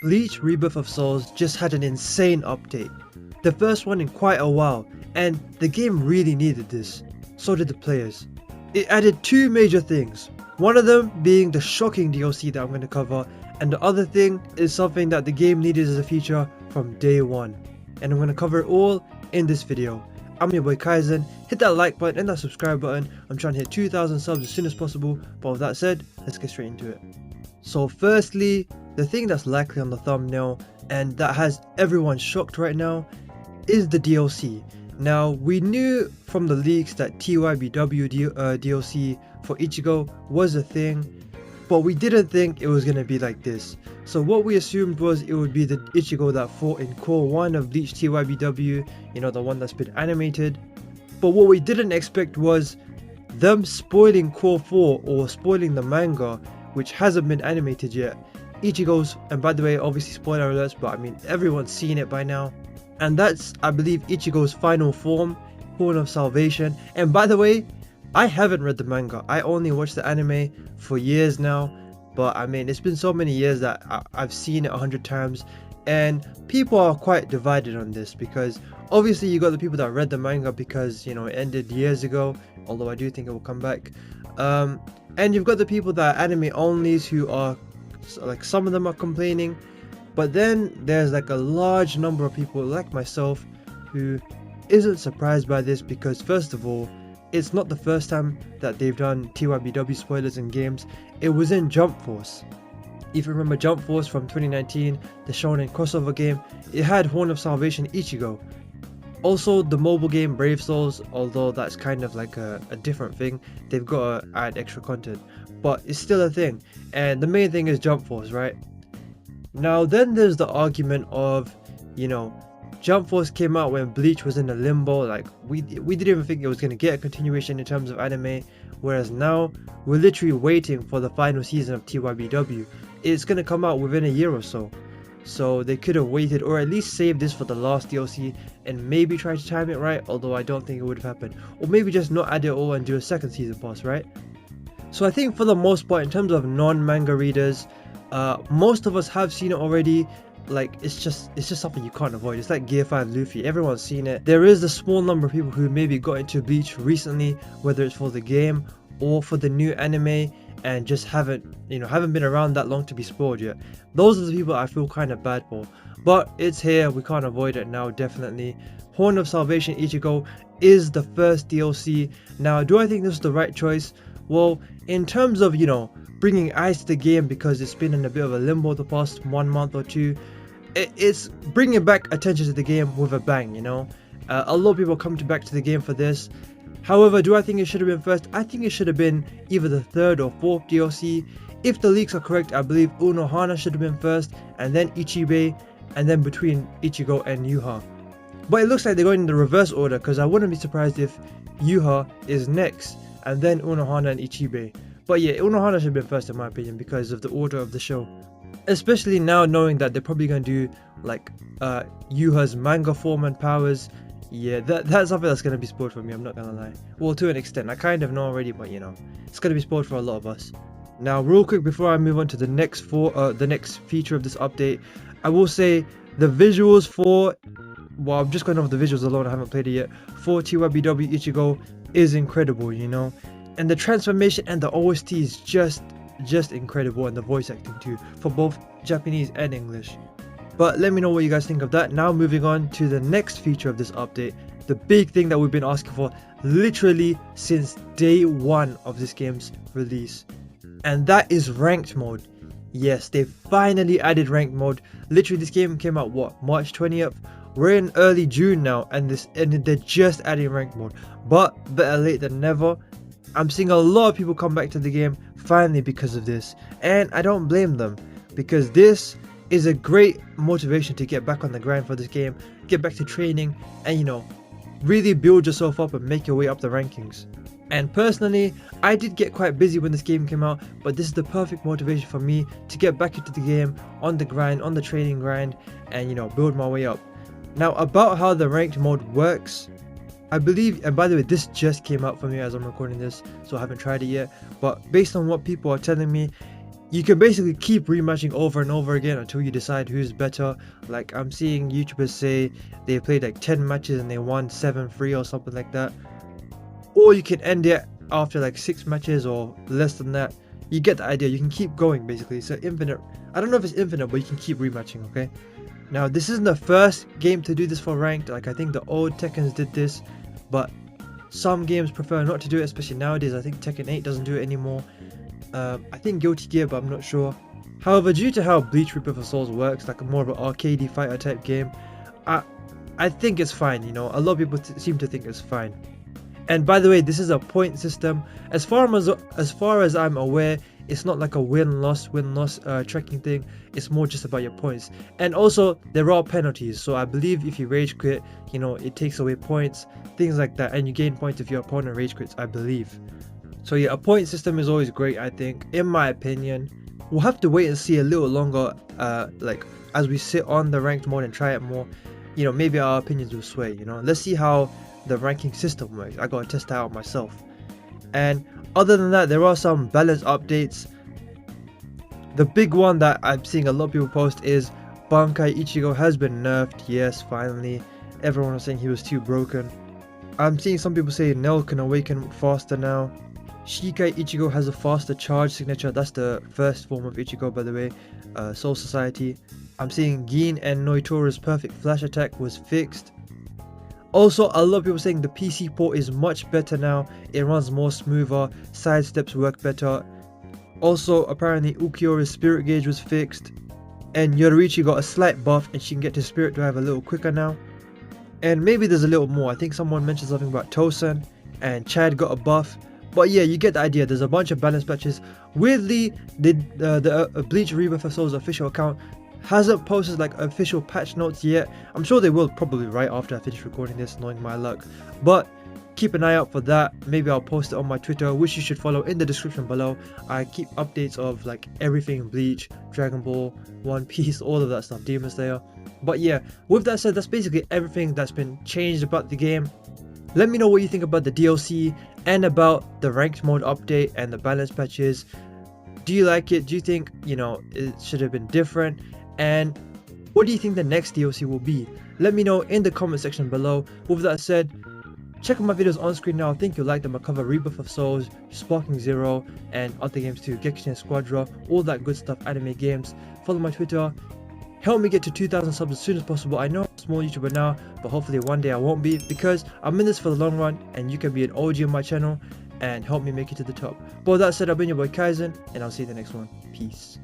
Bleach Rebirth of Souls just had an insane update. The first one in quite a while, and the game really needed this. So did the players. It added two major things. One of them being the shocking DLC that I'm going to cover, and the other thing is something that the game needed as a feature from day one. And I'm going to cover it all in this video. I'm your boy Kaizen. Hit that like button and that subscribe button. I'm trying to hit 2,000 subs as soon as possible, but with that said, let's get straight into it. So firstly, the thing that's likely on the thumbnail and that has everyone shocked right now is the DLC. Now, we knew from the leaks that TYBW DLC for Ichigo was a thing, but we didn't think it was going to be like this. So what we assumed was it would be the Ichigo that fought in Core 1 of Bleach TYBW, you know, the one that's been animated. But what we didn't expect was them spoiling Core 4 or spoiling the manga, which hasn't been animated yet. Ichigo's, and by the way, obviously spoiler alerts, but I mean everyone's seen it by now. And that's, I believe, Ichigo's final form, Horn of Salvation. And by the way, I haven't read the manga. I only watched the anime for years now. But I mean, it's been so many years that I've seen it 100 times. And people are quite divided on this because obviously you got the people that read the manga because, you know, it ended years ago. Although I do think it will come back. And you've got the people that are anime onlys who are, like, some of them are complaining. But then there's like a large number of people like myself who isn't surprised by this because first of all, it's not the first time that they've done TYBW spoilers in games. It was in Jump Force. If you remember Jump Force from 2019, the shonen crossover game, it had Horn of Salvation Ichigo. Also the mobile game Brave Souls, although that's kind of like a different thing, they've got to add extra content. But it's still a thing, and the main thing is Jump Force, right? Now then there's the argument of, you know, Jump Force came out when Bleach was in a limbo, like we didn't even think it was going to get a continuation in terms of anime, whereas now we're literally waiting for the final season of TYBW. It's going to come out within a year or so. So they could have waited or at least saved this for the last DLC and maybe try to time it right, although I don't think it would have happened. Or maybe just not add it all and do a second season pass, right? So I think for the most part in terms of non-manga readers, most of us have seen it already. Like it's just something you can't avoid. It's like Gear 5 Luffy, everyone's seen it. There is a small number of people who maybe got into Bleach recently, whether it's for the game or for the new anime, and just haven't been around that long to be spoiled yet. Those are the people I feel kind of bad for, but it's here, we can't avoid it now. Definitely Horn of Salvation Ichigo is the first DLC. Now, do I think this is the right choice? Well, in terms of, you know, bringing eyes to the game, because it's been in a bit of a limbo the past 1 month or two, it's bringing back attention to the game with a bang, you know. A lot of people come back to the game for this. However, do I think it should have been first? I think it should have been either the third or fourth DLC. If the leaks are correct, I believe Unohana should have been first, and then Ichibei, and then between Ichigo and Yuha. But it looks like they're going in the reverse order, because I wouldn't be surprised if Yuha is next, and then Unohana and Ichibei. But yeah, Unohana should have been first in my opinion because of the order of the show. Especially now knowing that they're probably going to do like Yuha's manga form and powers. Yeah, that's something that's going to be spoiled for me, I'm not going to lie. Well, to an extent, I kind of know already, but you know, it's going to be spoiled for a lot of us. Now, real quick before I move on to the next feature of this update, I will say the visuals for, well, I'm just going over the visuals alone, I haven't played it yet, for TYBW Ichigo is incredible, you know. And the transformation and the OST is just incredible, and the voice acting too, for both Japanese and English. But let me know what you guys think of that. Now moving on to the next feature of this update, the big thing that we've been asking for literally since day one of this game's release, and that is ranked mode. Yes, they finally added ranked mode. Literally this game came out what, March 20th? We're in early June now, and they're just adding ranked mode. But better late than never. I'm seeing a lot of people come back to the game finally because of this, and I don't blame them, because this is a great motivation to get back on the grind for this game, get back to training, and you know, really build yourself up and make your way up the rankings. And personally, I did get quite busy when this game came out, but this is the perfect motivation for me to get back into the game, on the grind, on the training grind, and you know, build my way up. Now, about how the ranked mode works, I believe, and by the way, this just came out for me as I'm recording this, so I haven't tried it yet, but based on what people are telling me, you can basically keep rematching over and over again until you decide who's better. Like, I'm seeing YouTubers say they played like 10 matches and they won 7-3 or something like that. Or you can end it after like 6 matches or less than that. You get the idea. You can keep going basically. So infinite. I don't know if it's infinite, but you can keep rematching, okay? Now, this isn't the first game to do this for ranked. Like, I think the old Tekkens did this, but some games prefer not to do it, especially nowadays. I think Tekken 8 doesn't do it anymore. I think Guilty Gear, but I'm not sure. However, due to how Bleach Rebirth of Souls works, like more of an arcadey fighter type game, I think it's fine. You know, a lot of people seem to think it's fine. And by the way, this is a point system. As far as I'm aware, it's not like a win-loss tracking thing. It's more just about your points. And also, there are penalties. So I believe if you rage quit, you know, it takes away points, things like that, and you gain points if your opponent rage quits, I believe. So yeah, a point system is always great, I think, in my opinion. We'll have to wait and see a little longer, like as we sit on the ranked mode and try it more. You know, maybe our opinions will sway. You know, let's see how the ranking system works. I gotta test that out myself. And other than that, there are some balance updates. The big one that I'm seeing a lot of people post is Bankai Ichigo has been nerfed. Yes, finally. Everyone was saying he was too broken. I'm seeing some people say Nell can awaken faster now. Shikai Ichigo has a faster charge signature. That's the first form of Ichigo, by the way. Soul Society. I'm seeing Gin and Noitora's perfect flash attack was fixed. Also, a lot of people saying the PC port is much better now. It runs more smoother. Side steps work better. Also, apparently Ukiora's spirit gauge was fixed. And Yoruichi got a slight buff and she can get to spirit drive a little quicker now. And maybe there's a little more. I think someone mentioned something about Tosen and Chad got a buff. But yeah, you get the idea. There's a bunch of balance patches. Weirdly, the Bleach Rebirth of Souls official account hasn't posted like official patch notes yet. I'm sure they will probably right after I finish recording this, knowing my luck. But keep an eye out for that. Maybe I'll post it on my Twitter, which you should follow in the description below. I keep updates of like everything Bleach, Dragon Ball, One Piece, all of that stuff, Demon Slayer. But yeah, with that said, that's basically everything that's been changed about the game. Let me know what you think about the DLC and about the ranked mode update and the balance patches. Do you like it? Do you think, you know, it should have been different? And what do you think the next DLC will be? Let me know in the comment section below. With that said, check out my videos on screen now. I think you'll like them. I cover Rebirth of Souls, Sparking Zero, and other games too. Genshin Squadra, all that good stuff, anime games. Follow my Twitter. Help me get to 2,000 subs as soon as possible. I know I'm a small YouTuber now, but hopefully one day I won't be, because I'm in this for the long run and you can be an OG on my channel and help me make it to the top. But with that said, I've been your boy Kaizen and I'll see you in the next one. Peace.